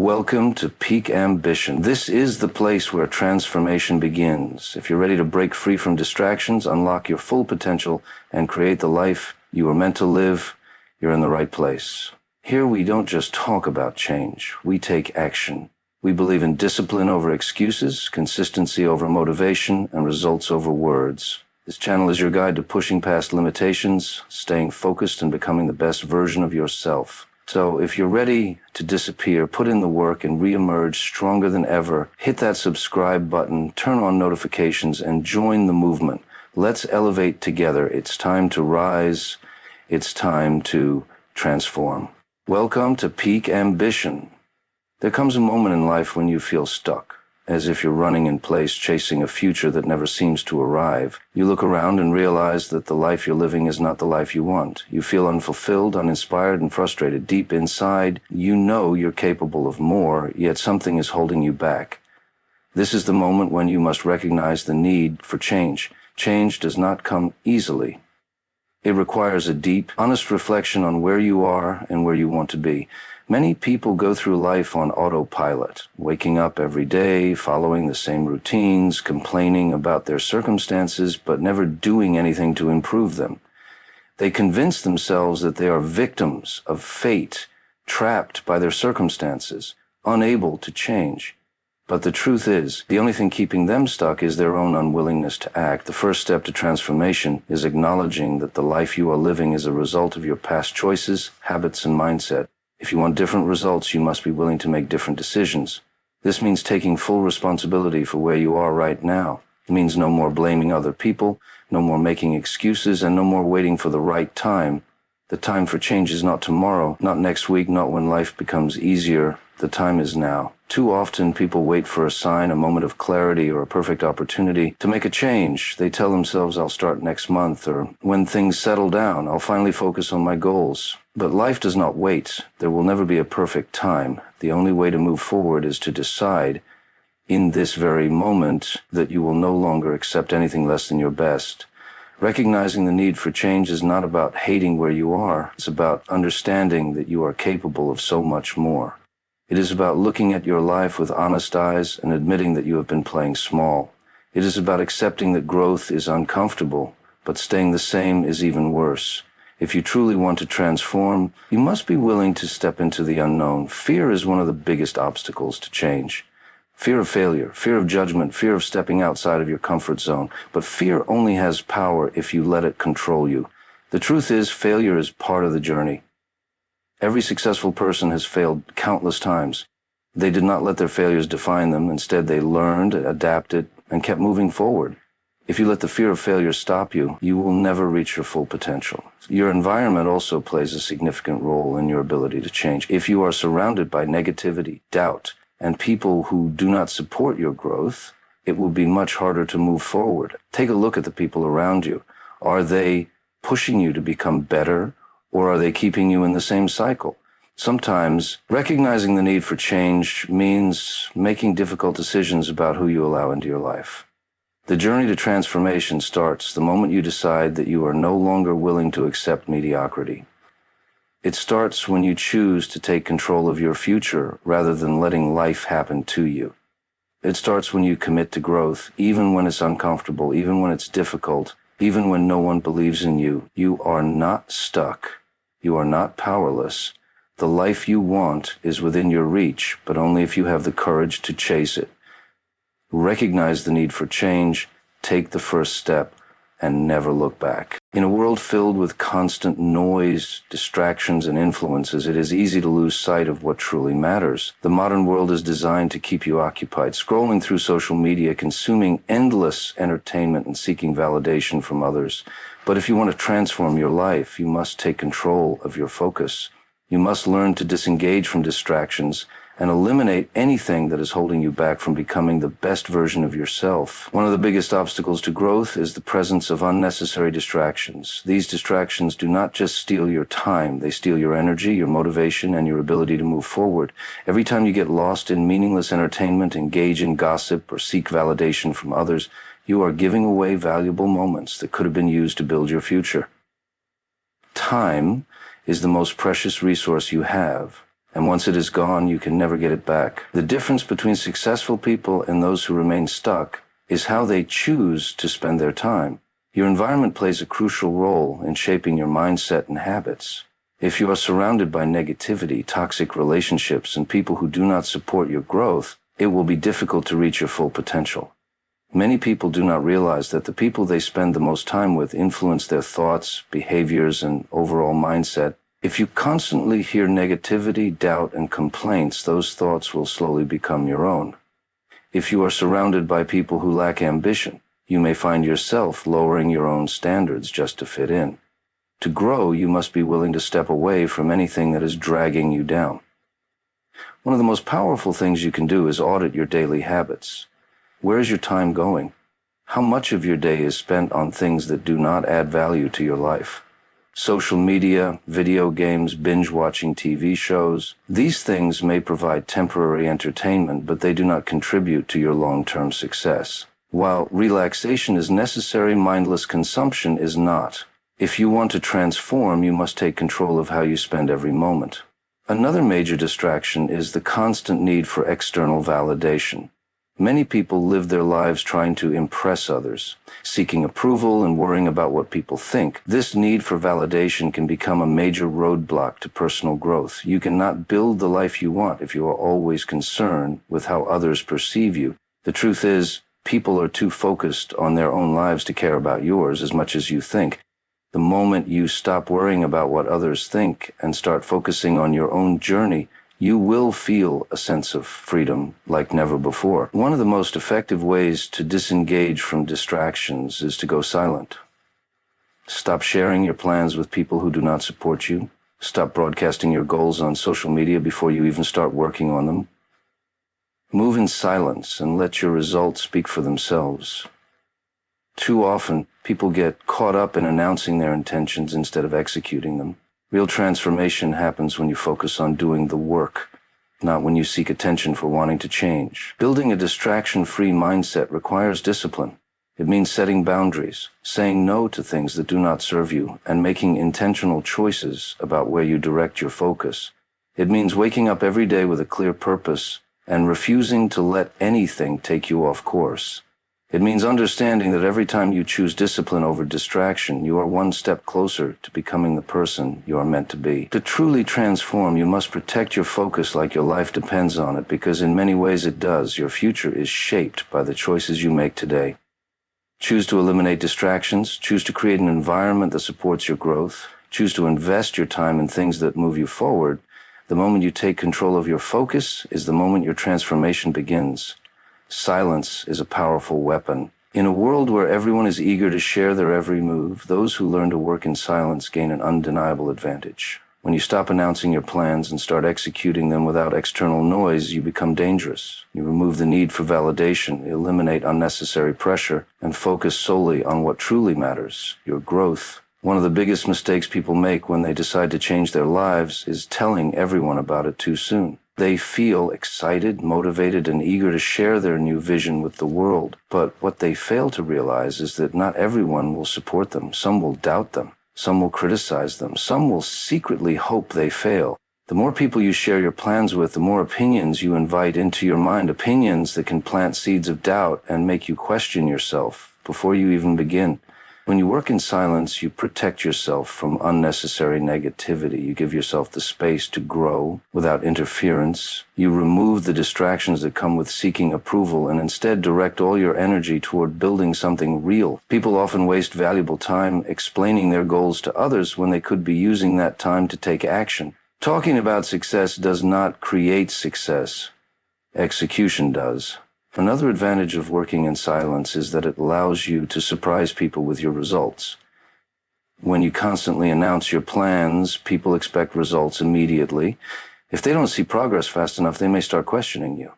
Welcome to Peak Ambition. This is the place where transformation begins. If you're ready to break free from distractions, unlock your full potential, and create the life you were meant to live, you're in the right place. Here we don't just talk about change, we take action. We believe in discipline over excuses, consistency over motivation, and results over words. This channel is your guide to pushing past limitations, staying focused, and becoming the best version of yourself. So if you're ready to disappear, put in the work, and re-emerge stronger than ever, hit that subscribe button, turn on notifications, and join the movement. Let's elevate together. It's time to rise. It's time to transform. Welcome to Peak Ambition. There comes a moment in life when you feel stuck, as if you're running in place, chasing a future that never seems to arrive. You look around and realize that the life you're living is not the life you want. You feel unfulfilled, uninspired, and frustrated. Deep inside, you know you're capable of more, yet something is holding you back. This is the moment when you must recognize the need for change. Change does not come easily. It requires a deep, honest reflection on where you are and where you want to be. Many people go through life on autopilot, waking up every day, following the same routines, complaining about their circumstances, but never doing anything to improve them. They convince themselves that they are victims of fate, trapped by their circumstances, unable to change. But the truth is, the only thing keeping them stuck is their own unwillingness to act. The first step to transformation is acknowledging that the life you are living is a result of your past choices, habits, and mindset. If you want different results, you must be willing to make different decisions. This means taking full responsibility for where you are right now. It means no more blaming other people, no more making excuses, and no more waiting for the right time. The time for change is not tomorrow, not next week, not when life becomes easier. The time is now. Too often, people wait for a sign, a moment of clarity, or a perfect opportunity to make a change. They tell themselves, I'll start next month, or when things settle down, I'll finally focus on my goals. But life does not wait. There will never be a perfect time. The only way to move forward is to decide in this very moment that you will no longer accept anything less than your best. Recognizing the need for change is not about hating where you are. It's about understanding that you are capable of so much more. It is about looking at your life with honest eyes and admitting that you have been playing small. It is about accepting that growth is uncomfortable, but staying the same is even worse. If you truly want to transform, you must be willing to step into the unknown. Fear is one of the biggest obstacles to change. Fear of failure, fear of judgment, fear of stepping outside of your comfort zone. But fear only has power if you let it control you. The truth is, failure is part of the journey. Every successful person has failed countless times. They did not let their failures define them. Instead, they learned, adapted, and kept moving forward. If you let the fear of failure stop you, you will never reach your full potential. Your environment also plays a significant role in your ability to change. If you are surrounded by negativity, doubt, and people who do not support your growth, it will be much harder to move forward. Take a look at the people around you. Are they pushing you to become better, or are they keeping you in the same cycle? Sometimes, recognizing the need for change means making difficult decisions about who you allow into your life. The journey to transformation starts the moment you decide that you are no longer willing to accept mediocrity. It starts when you choose to take control of your future rather than letting life happen to you. It starts when you commit to growth, even when it's uncomfortable, even when it's difficult, even when no one believes in you. You are not stuck. You are not powerless. The life you want is within your reach, but only if you have the courage to chase it. Recognize the need for change, take the first step, and never look back. In a world filled with constant noise, distractions, and influences, it is easy to lose sight of what truly matters. The modern world is designed to keep you occupied, scrolling through social media, consuming endless entertainment, and seeking validation from others. But if you want to transform your life, you must take control of your focus. You must learn to disengage from distractions and eliminate anything that is holding you back from becoming the best version of yourself. One of the biggest obstacles to growth is the presence of unnecessary distractions. These distractions do not just steal your time, they steal your energy, your motivation, and your ability to move forward. Every time you get lost in meaningless entertainment, engage in gossip, or seek validation from others, you are giving away valuable moments that could have been used to build your future. Time is the most precious resource you have. And once it is gone, you can never get it back. The difference between successful people and those who remain stuck is how they choose to spend their time. Your environment plays a crucial role in shaping your mindset and habits. If you are surrounded by negativity, toxic relationships, and people who do not support your growth, it will be difficult to reach your full potential. Many people do not realize that the people they spend the most time with influence their thoughts, behaviors, and overall mindset. If you constantly hear negativity, doubt, and complaints, those thoughts will slowly become your own. If you are surrounded by people who lack ambition, you may find yourself lowering your own standards just to fit in. To grow, you must be willing to step away from anything that is dragging you down. One of the most powerful things you can do is audit your daily habits. Where is your time going? How much of your day is spent on things that do not add value to your life? Social media, video games, binge-watching TV shows. These things may provide temporary entertainment, but they do not contribute to your long-term success. While relaxation is necessary, mindless consumption is not. If you want to transform, you must take control of how you spend every moment. Another major distraction is the constant need for external validation. Many people live their lives trying to impress others, seeking approval and worrying about what people think. This need for validation can become a major roadblock to personal growth. You cannot build the life you want if you are always concerned with how others perceive you. The truth is, people are too focused on their own lives to care about yours as much as you think. The moment you stop worrying about what others think and start focusing on your own journey, you will feel a sense of freedom like never before. One of the most effective ways to disengage from distractions is to go silent. Stop sharing your plans with people who do not support you. Stop broadcasting your goals on social media before you even start working on them. Move in silence and let your results speak for themselves. Too often, people get caught up in announcing their intentions instead of executing them. Real transformation happens when you focus on doing the work, not when you seek attention for wanting to change. Building a distraction-free mindset requires discipline. It means setting boundaries, saying no to things that do not serve you, and making intentional choices about where you direct your focus. It means waking up every day with a clear purpose and refusing to let anything take you off course. It means understanding that every time you choose discipline over distraction, you are one step closer to becoming the person you are meant to be. To truly transform, you must protect your focus like your life depends on it, because in many ways it does. Your future is shaped by the choices you make today. Choose to eliminate distractions. Choose to create an environment that supports your growth. Choose to invest your time in things that move you forward. The moment you take control of your focus is the moment your transformation begins. Silence is a powerful weapon. In a world where everyone is eager to share their every move, those who learn to work in silence gain an undeniable advantage. When you stop announcing your plans and start executing them without external noise, you become dangerous. You remove the need for validation, eliminate unnecessary pressure, and focus solely on what truly matters, your growth. One of the biggest mistakes people make when they decide to change their lives is telling everyone about it too soon. They feel excited, motivated, and eager to share their new vision with the world. But what they fail to realize is that not everyone will support them. Some will doubt them. Some will criticize them. Some will secretly hope they fail. The more people you share your plans with, the more opinions you invite into your mind, opinions that can plant seeds of doubt and make you question yourself before you even begin. When you work in silence, you protect yourself from unnecessary negativity. You give yourself the space to grow without interference. You remove the distractions that come with seeking approval and instead direct all your energy toward building something real. People often waste valuable time explaining their goals to others when they could be using that time to take action. Talking about success does not create success. Execution does. Another advantage of working in silence is that it allows you to surprise people with your results. When you constantly announce your plans, people expect results immediately. If they don't see progress fast enough, they may start questioning you,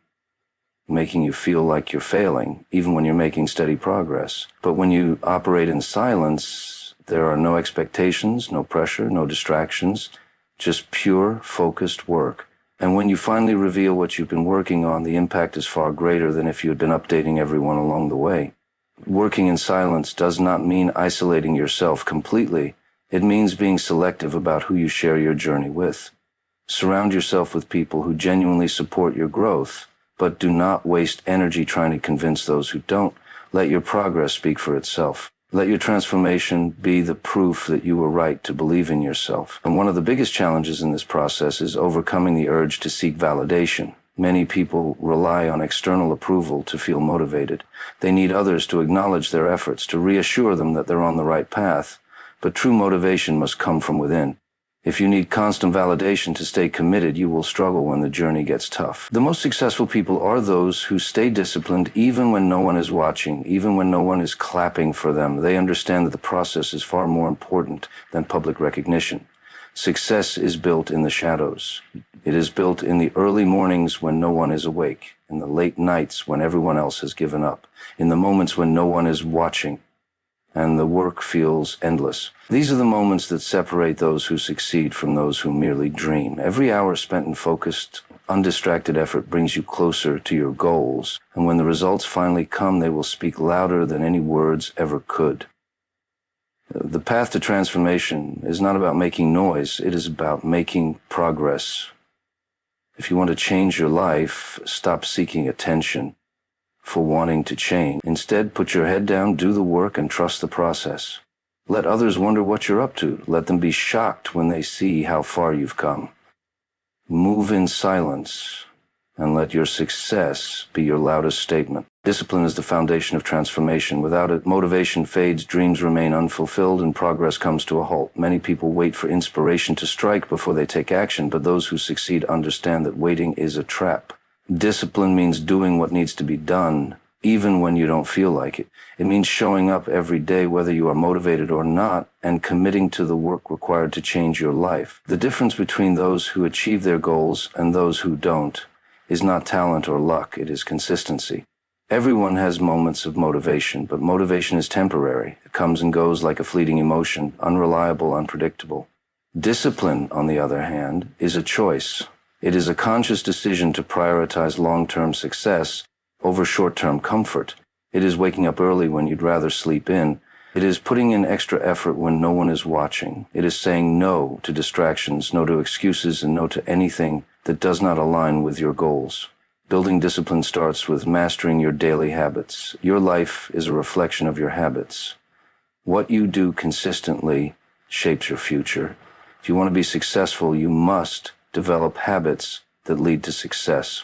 making you feel like you're failing, even when you're making steady progress. But when you operate in silence, there are no expectations, no pressure, no distractions, just pure, focused work. And when you finally reveal what you've been working on, the impact is far greater than if you had been updating everyone along the way. Working in silence does not mean isolating yourself completely. It means being selective about who you share your journey with. Surround yourself with people who genuinely support your growth, but do not waste energy trying to convince those who don't. Let your progress speak for itself. Let your transformation be the proof that you were right to believe in yourself. And one of the biggest challenges in this process is overcoming the urge to seek validation. Many people rely on external approval to feel motivated. They need others to acknowledge their efforts, to reassure them that they're on the right path. But true motivation must come from within. If you need constant validation to stay committed, you will struggle when the journey gets tough. The most successful people are those who stay disciplined even when no one is watching, even when no one is clapping for them. They understand that the process is far more important than public recognition. Success is built in the shadows. It is built in the early mornings when no one is awake, in the late nights when everyone else has given up, in the moments when no one is watching and the work feels endless. These are the moments that separate those who succeed from those who merely dream. Every hour spent in focused, undistracted effort brings you closer to your goals, and when the results finally come, they will speak louder than any words ever could. The path to transformation is not about making noise, it is about making progress. If you want to change your life, stop seeking attention for wanting to change. Instead, put your head down, do the work, and trust the process. Let others wonder what you're up to. Let them be shocked when they see how far you've come. Move in silence, and let your success be your loudest statement. Discipline is the foundation of transformation. Without it, motivation fades, dreams remain unfulfilled, and progress comes to a halt. Many people wait for inspiration to strike before they take action, but those who succeed understand that waiting is a trap. Discipline means doing what needs to be done, even when you don't feel like it. It means showing up every day, whether you are motivated or not, and committing to the work required to change your life. The difference between those who achieve their goals and those who don't is not talent or luck, it is consistency. Everyone has moments of motivation, but motivation is temporary. It comes and goes like a fleeting emotion, unreliable, unpredictable. Discipline, on the other hand, is a choice. It is a conscious decision to prioritize long-term success over short-term comfort. It is waking up early when you'd rather sleep in. It is putting in extra effort when no one is watching. It is saying no to distractions, no to excuses, and no to anything that does not align with your goals. Building discipline starts with mastering your daily habits. Your life is a reflection of your habits. What you do consistently shapes your future. If you want to be successful, you must develop habits that lead to success.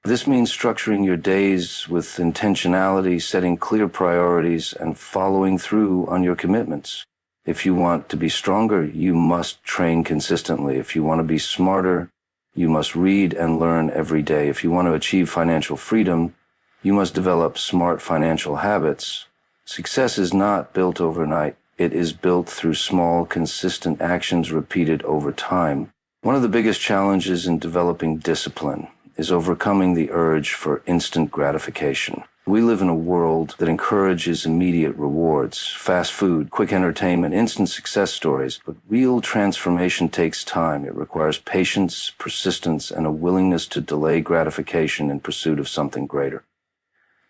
This means structuring your days with intentionality, setting clear priorities, and following through on your commitments. If you want to be stronger, you must train consistently. If you want to be smarter, you must read and learn every day. If you want to achieve financial freedom, you must develop smart financial habits. Success is not built overnight. It is built through small, consistent actions repeated over time. One of the biggest challenges in developing discipline is overcoming the urge for instant gratification. We live in a world that encourages immediate rewards, fast food, quick entertainment, instant success stories, but real transformation takes time. It requires patience, persistence, and a willingness to delay gratification in pursuit of something greater.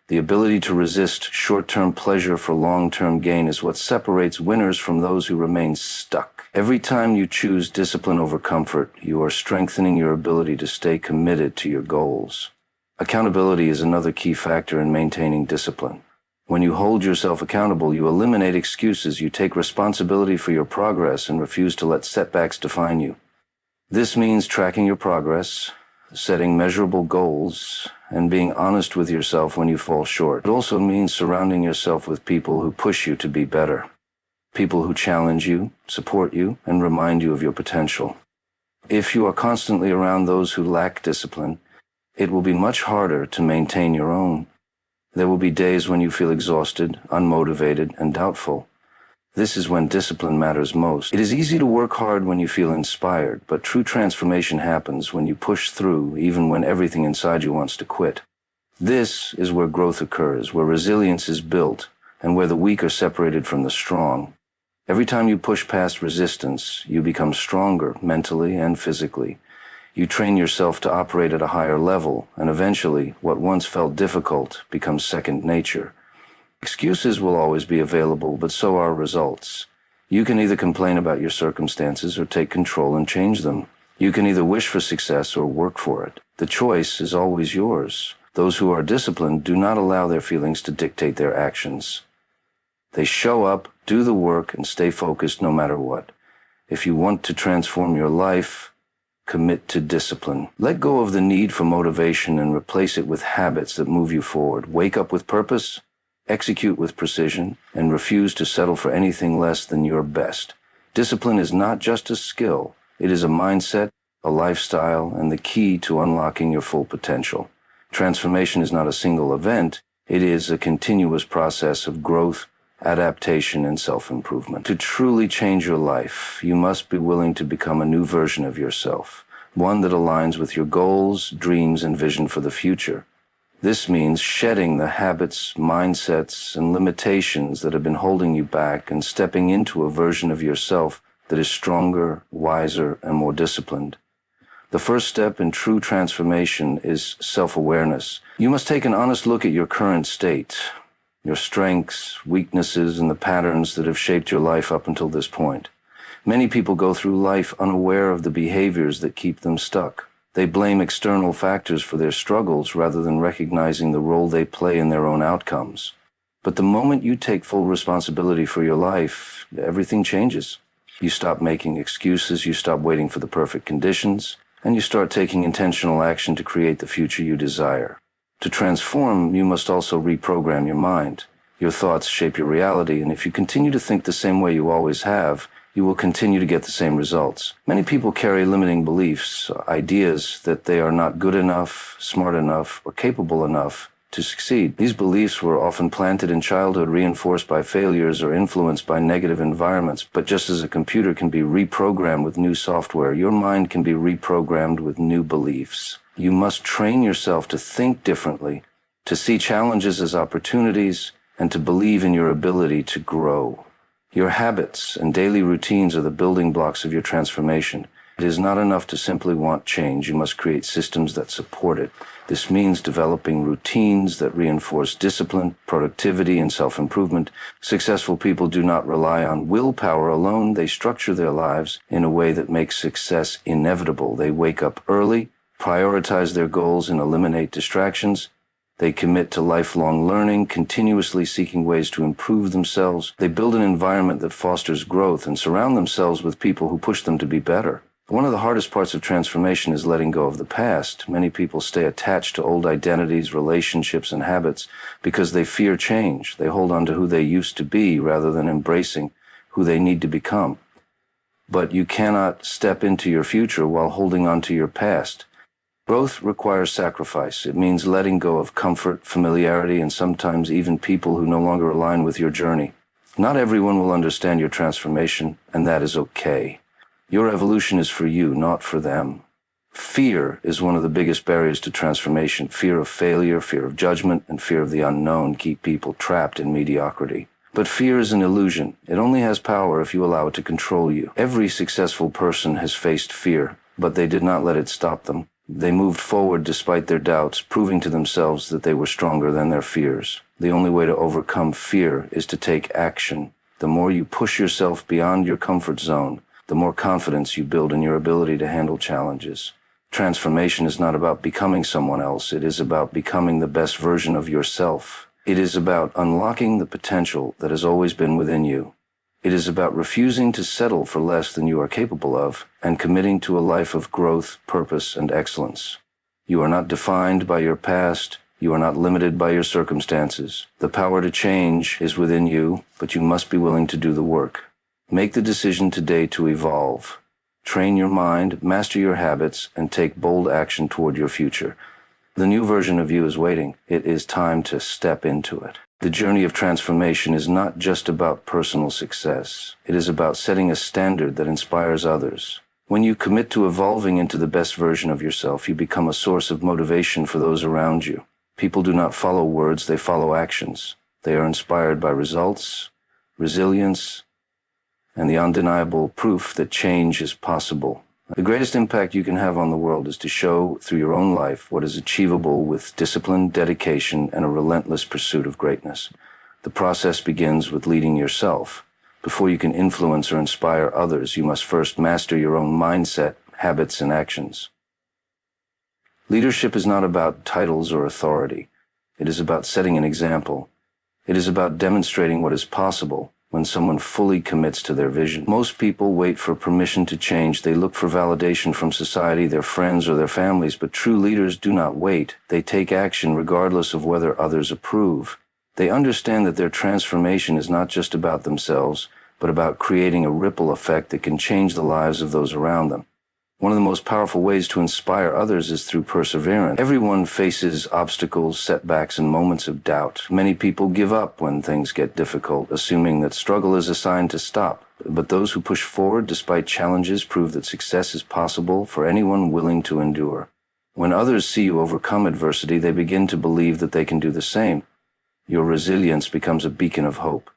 The ability to resist short-term pleasure for long-term gain is what separates winners from those who remain stuck. Every time you choose discipline over comfort, you are strengthening your ability to stay committed to your goals. Accountability is another key factor in maintaining discipline. When you hold yourself accountable, you eliminate excuses, you take responsibility for your progress, and refuse to let setbacks define you. This means tracking your progress, setting measurable goals, and being honest with yourself when you fall short. It also means surrounding yourself with people who push you to be better. People who challenge you, support you, and remind you of your potential. If you are constantly around those who lack discipline, it will be much harder to maintain your own. There will be days when you feel exhausted, unmotivated, and doubtful. This is when discipline matters most. It is easy to work hard when you feel inspired, but true transformation happens when you push through, even when everything inside you wants to quit. This is where growth occurs, where resilience is built, and where the weak are separated from the strong. Every time you push past resistance, you become stronger mentally and physically. You train yourself to operate at a higher level, and eventually, what once felt difficult becomes second nature. Excuses will always be available, but so are results. You can either complain about your circumstances or take control and change them. You can either wish for success or work for it. The choice is always yours. Those who are disciplined do not allow their feelings to dictate their actions. They show up, do the work, and stay focused no matter what. If you want to transform your life, commit to discipline. Let go of the need for motivation and replace it with habits that move you forward. Wake up with purpose, execute with precision, and refuse to settle for anything less than your best. Discipline is not just a skill. It is a mindset, a lifestyle, and the key to unlocking your full potential. Transformation is not a single event. It is a continuous process of growth, adaptation, and self-improvement. To truly change your life, you must be willing to become a new version of yourself, one that aligns with your goals, dreams, and vision for the future. This means shedding the habits, mindsets, and limitations that have been holding you back and stepping into a version of yourself that is stronger, wiser, and more disciplined. The first step in true transformation is self-awareness. You must take an honest look at your current state, your strengths, weaknesses, and the patterns that have shaped your life up until this point. Many people go through life unaware of the behaviors that keep them stuck. They blame external factors for their struggles rather than recognizing the role they play in their own outcomes. But the moment you take full responsibility for your life, everything changes. You stop making excuses, you stop waiting for the perfect conditions, and you start taking intentional action to create the future you desire. To transform, you must also reprogram your mind. Your thoughts shape your reality, and if you continue to think the same way you always have, you will continue to get the same results. Many people carry limiting beliefs, ideas that they are not good enough, smart enough, or capable enough to succeed. These beliefs were often planted in childhood, reinforced by failures or influenced by negative environments. But just as a computer can be reprogrammed with new software, your mind can be reprogrammed with new beliefs. You must train yourself to think differently, to see challenges as opportunities, and to believe in your ability to grow. Your habits and daily routines are the building blocks of your transformation. It is not enough to simply want change. You must create systems that support it. This means developing routines that reinforce discipline, productivity, and self-improvement. Successful people do not rely on willpower alone. They structure their lives in a way that makes success inevitable. They wake up early, prioritize their goals, and eliminate distractions. They commit to lifelong learning, continuously seeking ways to improve themselves. They build an environment that fosters growth and surround themselves with people who push them to be better. One of the hardest parts of transformation is letting go of the past. Many people stay attached to old identities, relationships, and habits because they fear change. They hold on to who they used to be rather than embracing who they need to become. But you cannot step into your future while holding on to your past. Growth requires sacrifice. It means letting go of comfort, familiarity, and sometimes even people who no longer align with your journey. Not everyone will understand your transformation, and that is okay. Your evolution is for you, not for them. Fear is one of the biggest barriers to transformation. Fear of failure, fear of judgment, and fear of the unknown keep people trapped in mediocrity. But fear is an illusion. It only has power if you allow it to control you. Every successful person has faced fear, but they did not let it stop them. They moved forward despite their doubts, proving to themselves that they were stronger than their fears. The only way to overcome fear is to take action. The more you push yourself beyond your comfort zone, the more confidence you build in your ability to handle challenges. Transformation is not about becoming someone else. It is about becoming the best version of yourself. It is about unlocking the potential that has always been within you. It is about refusing to settle for less than you are capable of and committing to a life of growth, purpose, and excellence. You are not defined by your past. You are not limited by your circumstances. The power to change is within you, but you must be willing to do the work. Make the decision today to evolve. Train your mind, master your habits, and take bold action toward your future. The new version of you is waiting. It is time to step into it. The journey of transformation is not just about personal success. It is about setting a standard that inspires others. When you commit to evolving into the best version of yourself, you become a source of motivation for those around you. People do not follow words, they follow actions. They are inspired by results, resilience, and the undeniable proof that change is possible. The greatest impact you can have on the world is to show through your own life what is achievable with discipline, dedication, and a relentless pursuit of greatness. The process begins with leading yourself. Before you can influence or inspire others, you must first master your own mindset, habits, and actions. Leadership is not about titles or authority. It is about setting an example. It is about demonstrating what is possible when someone fully commits to their vision. Most people wait for permission to change. They look for validation from society, their friends, or their families, but true leaders do not wait. They take action regardless of whether others approve. They understand that their transformation is not just about themselves, but about creating a ripple effect that can change the lives of those around them. One of the most powerful ways to inspire others is through perseverance. Everyone faces obstacles, setbacks, and moments of doubt. Many people give up when things get difficult, assuming that struggle is a sign to stop. But those who push forward despite challenges prove that success is possible for anyone willing to endure. When others see you overcome adversity, they begin to believe that they can do the same. Your resilience becomes a beacon of hope,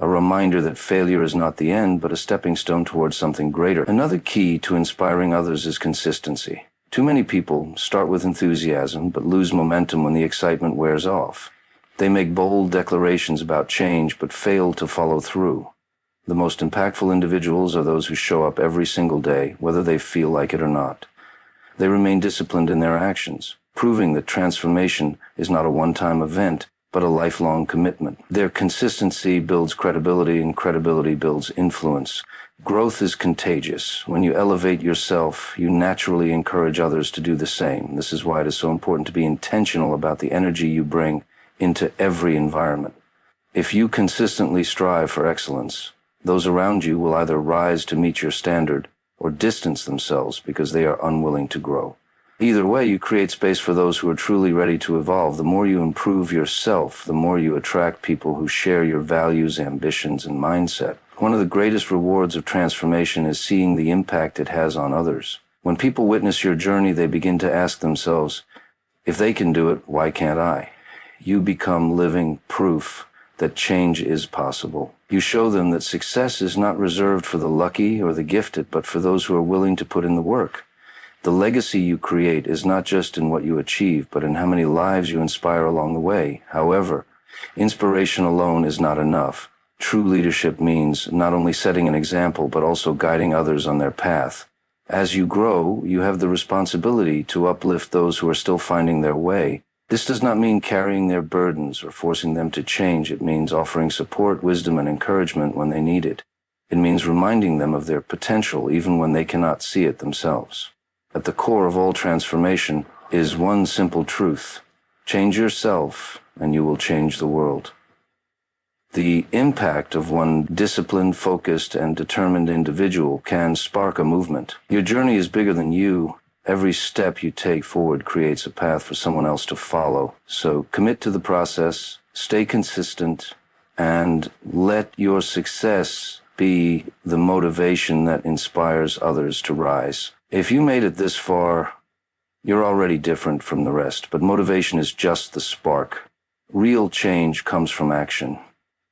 a reminder that failure is not the end, but a stepping stone towards something greater. Another key to inspiring others is consistency. Too many people start with enthusiasm, but lose momentum when the excitement wears off. They make bold declarations about change, but fail to follow through. The most impactful individuals are those who show up every single day, whether they feel like it or not. They remain disciplined in their actions, proving that transformation is not a one-time event, but a lifelong commitment. Their consistency builds credibility, and credibility builds influence. Growth is contagious. When you elevate yourself, you naturally encourage others to do the same. This is why it is so important to be intentional about the energy you bring into every environment. If you consistently strive for excellence, those around you will either rise to meet your standard or distance themselves because they are unwilling to grow. Either way, you create space for those who are truly ready to evolve. The more you improve yourself, the more you attract people who share your values, ambitions, and mindset. One of the greatest rewards of transformation is seeing the impact it has on others. When people witness your journey, they begin to ask themselves, if they can do it, why can't I? You become living proof that change is possible. You show them that success is not reserved for the lucky or the gifted, but for those who are willing to put in the work. The legacy you create is not just in what you achieve, but in how many lives you inspire along the way. However, inspiration alone is not enough. True leadership means not only setting an example, but also guiding others on their path. As you grow, you have the responsibility to uplift those who are still finding their way. This does not mean carrying their burdens or forcing them to change. It means offering support, wisdom, and encouragement when they need it. It means reminding them of their potential even when they cannot see it themselves. At the core of all transformation is one simple truth. Change yourself, and you will change the world. The impact of one disciplined, focused, and determined individual can spark a movement. Your journey is bigger than you. Every step you take forward creates a path for someone else to follow. So commit to the process, stay consistent, and let your success be the motivation that inspires others to rise. If you made it this far, you're already different from the rest, but motivation is just the spark. Real change comes from action.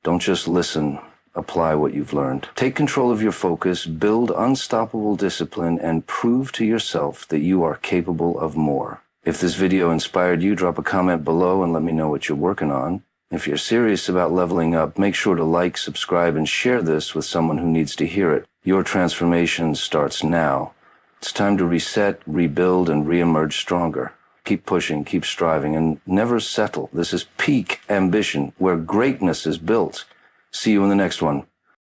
Don't just listen, apply what you've learned. Take control of your focus, build unstoppable discipline, and prove to yourself that you are capable of more. If this video inspired you, drop a comment below and let me know what you're working on. If you're serious about leveling up, make sure to like, subscribe, and share this with someone who needs to hear it. Your transformation starts now. It's time to reset, rebuild, and reemerge stronger. Keep pushing, keep striving, and never settle. This is peak ambition, where greatness is built. See you in the next one.